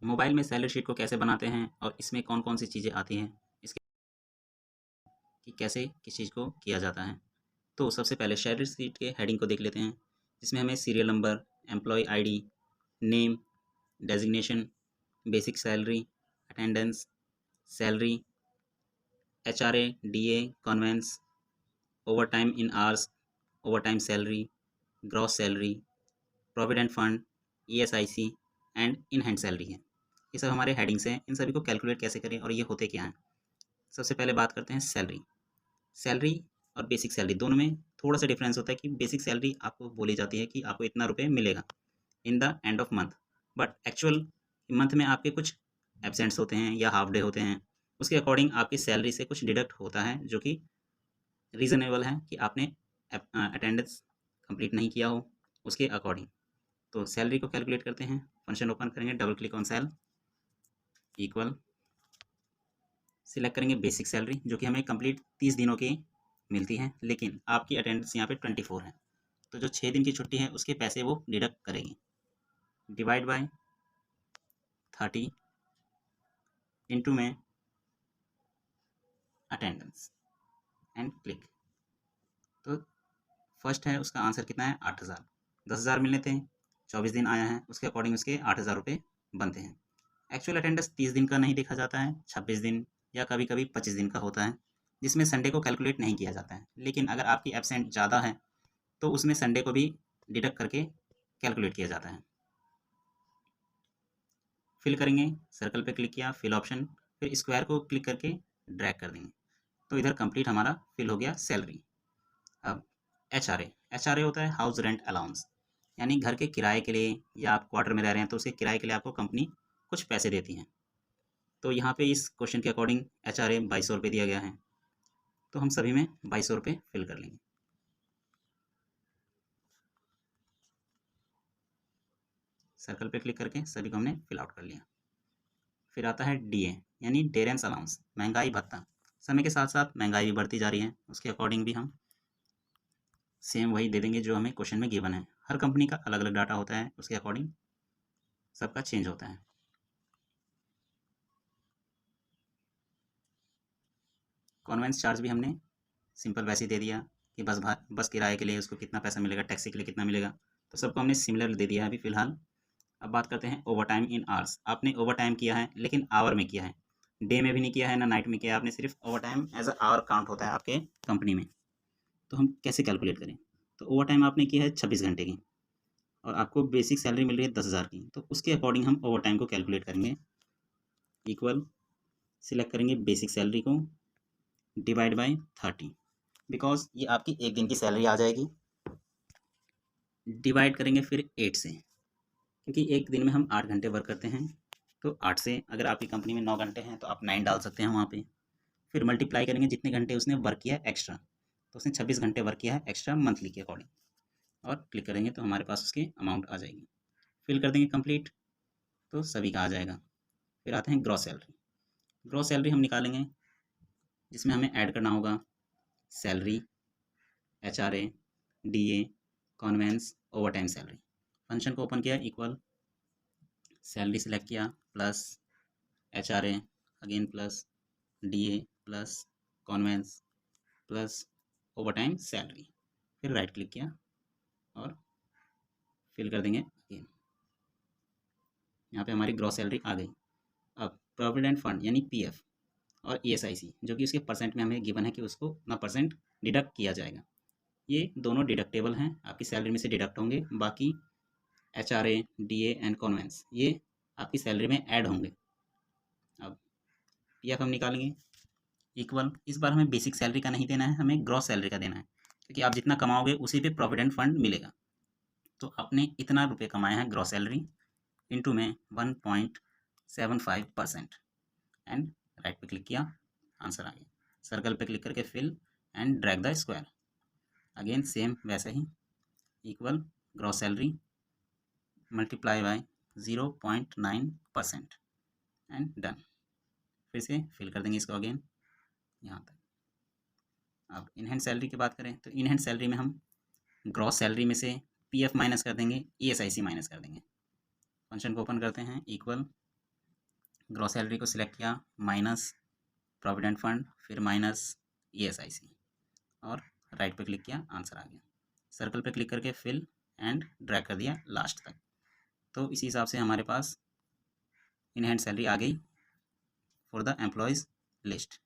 Mobile में salary sheet को कैसे बनाते हैं और इसमें कौन कौन सी चीज़ें आती हैं, इसके कि कैसे किस चीज़ को किया जाता है। तो सबसे पहले सैलरी शीट के हेडिंग को देख लेते हैं, जिसमें हमें serial number, employ ID, name, designation, basic salary, attendance, salary, HRA, DA, conveyance, overtime in hours, overtime salary, gross salary, provident fund, ESIC and in hand salary है। ये सब हमारे हेडिंग्स हैं। इन सभी को कैलकुलेट कैसे करें और ये होते क्या हैं। सबसे पहले बात करते हैं सैलरी। सैलरी और बेसिक सैलरी दोनों में थोड़ा सा डिफरेंस होता है कि बेसिक सैलरी आपको बोली जाती है कि आपको इतना रुपये मिलेगा in the end of month, but actual month में आपके कुछ एब्सेंट्स होते हैं या हाफ डे होते हैं, उसके अकॉर्डिंग आपकी सैलरी से कुछ डिडक्ट होता है जो कि रीज़नेबल है कि आपने अटेंडेंस कंप्लीट नहीं किया हो उसके अकॉर्डिंग। तो सैलरी को कैलकुलेट करते हैं। फंक्शन ओपन करेंगे, double click on sale, equal, select करेंगे बेसिक सैलरी जो कि हमें कंप्लीट 30 दिनों की मिलती है, लेकिन आपकी अटेंडेंस यहाँ पे 24 है, तो जो 6 दिन की छुट्टी है उसके पैसे वो डिडक्ट करेगी। डिवाइड बाय 30 इंटू में अटेंडेंस एंड क्लिक। तो फर्स्ट है उसका आंसर कितना है 8000। 10,000 मिलने थे, 24 दिन आया है, उसके अकॉर्डिंग उसके 8000 रुपये बनते हैं। एक्चुअल अटेंडेंस 30 दिन का नहीं देखा जाता है, 26 दिन या कभी कभी 25 दिन का होता है, जिसमें संडे को कैलकुलेट नहीं किया जाता है। लेकिन अगर आपकी एब्सेंट ज़्यादा है तो उसमें संडे को भी डिडक्ट करके कैलकुलेट किया जाता है। फिल करेंगे, सर्कल पे क्लिक किया, फिल ऑप्शन, फिर स्क्वायर को क्लिक करके ड्रैग कर देंगे, तो इधर कंप्लीट हमारा फिल हो गया सैलरी। अब एच आर ए होता है हाउस रेंट अलाउंस, यानी घर के किराए के लिए, या आप क्वार्टर में रह रहे हैं तो उसके किराए के लिए आपको कंपनी कुछ पैसे देती है। तो यहाँ पे इस क्वेश्चन के अकॉर्डिंग एच आर ए 2200 रुपये दिया गया है, तो हम सभी में 2200 रुपये फिल कर लेंगे। सर्कल पे क्लिक करके सभी को हमने फिल आउट कर लिया। फिर आता है डीए, यानी डेरेंस अलाउंस, महंगाई भत्ता। समय के साथ साथ महंगाई भी बढ़ती जा रही है, उसके अकॉर्डिंग भी हम सेम वही दे देंगे जो हमें क्वेश्चन में गिवन है। हर कंपनी का अलग अलग डाटा होता है, उसके अकॉर्डिंग सबका चेंज होता है। कॉन्वेंस चार्ज भी हमने सिंपल वैसे ही दे दिया कि बस किराए के लिए उसको कितना पैसा मिलेगा, टैक्सी के लिए कितना मिलेगा, तो सबको हमने सिमिलर दे दिया है अभी फ़िलहाल। अब बात करते हैं ओवर टाइम इन आवर्स। आपने ओवर टाइम किया है, लेकिन आवर में किया है, डे में भी नहीं किया है ना नाइट में किया है, आपने सिर्फ over time as a hour count होता है आपके कंपनी में। तो हम कैसे कैलकुलेट करें। तो ओवर टाइम आपने किया है 26 घंटे की और आपको बेसिक सैलरी मिल रही है 10,000 की, तो उसके अकॉर्डिंग हम ओवर टाइम को कैलकुलेट करेंगे। इक्वल, सिलेक्ट करेंगे बेसिक सैलरी को, डिवाइड बाई 30, बिकॉज ये आपकी एक दिन की सैलरी आ जाएगी। डिवाइड करेंगे फिर 8 से, क्योंकि एक दिन में हम 8 घंटे वर्क करते हैं, तो 8 से, अगर आपकी कंपनी में 9 घंटे हैं तो आप 9 डाल सकते हैं वहाँ पे। फिर मल्टीप्लाई करेंगे जितने घंटे उसने वर्क किया है एक्स्ट्रा, तो उसने 26 घंटे वर्क किया है एक्स्ट्रा मंथली के अकॉर्डिंग, और क्लिक करेंगे तो हमारे पास उसकी अमाउंट आ जाएगी। फिल कर देंगे कंप्लीट, तो सभी का आ जाएगा। फिर आते हैं ग्रॉस सैलरी। ग्रॉस सैलरी हम निकालेंगे, जिसमें हमें ऐड करना होगा salary, H R A, D A, conveyance, over time salary. Function को ओपन किया, इक्वल, सैलरी सेलेक्ट किया, plus H R A, again plus D A, plus conveyance, plus over time salary. फिर राइट क्लिक किया और fill कर देंगे again. यहाँ पे हमारी ग्रॉस सैलरी आ गई। अब प्रोविडेंट फंड यानी पीएफ और ईएसआईसी, जो कि उसके परसेंट में हमें गिवन है कि उसको उतना परसेंट डिडक्ट किया जाएगा, ये दोनों डिडक्टेबल हैं, आपकी सैलरी में से डिडक्ट होंगे। बाकी H R A, D A and conveyance ये आपकी सैलरी में ऐड होंगे। अब पीएफ हम निकालेंगे, इक्वल, इस बार हमें बेसिक सैलरी का नहीं देना है, हमें ग्रॉस सैलरी का देना है, क्योंकि आप जितना कमाओगे उसी पे प्रोविडेंट फंड मिलेगा। तो आपने इतना रुपये कमाया है ग्रॉस सैलरी, इंटू में 1.75% एंड राइट पे क्लिक किया, आंसर आ गया। सर्कल पे क्लिक करके fill and drag the square, again same वैसे ही, equal, gross salary multiply by 0.9% and done. फिर से फिल कर देंगे इसको अगेन यहाँ तक। अब इन हैंड सैलरी की बात करें तो इन हैंड सैलरी में हम ग्रॉस सैलरी में से पीएफ माइनस कर देंगे, ईएसआईसी माइनस कर देंगे। फंक्शन को ओपन करते हैं, इक्वल, ग्रॉस सैलरी को सिलेक्ट किया, माइनस प्रोविडेंट फंड, फिर माइनस ESIC और राइट पे क्लिक किया, आंसर आ गया। सर्कल पे क्लिक करके फिल एंड ड्रैग कर दिया लास्ट तक। तो इसी हिसाब से हमारे पास इन हैंड सैलरी आ गई फॉर द एम्प्लॉयज़ लिस्ट।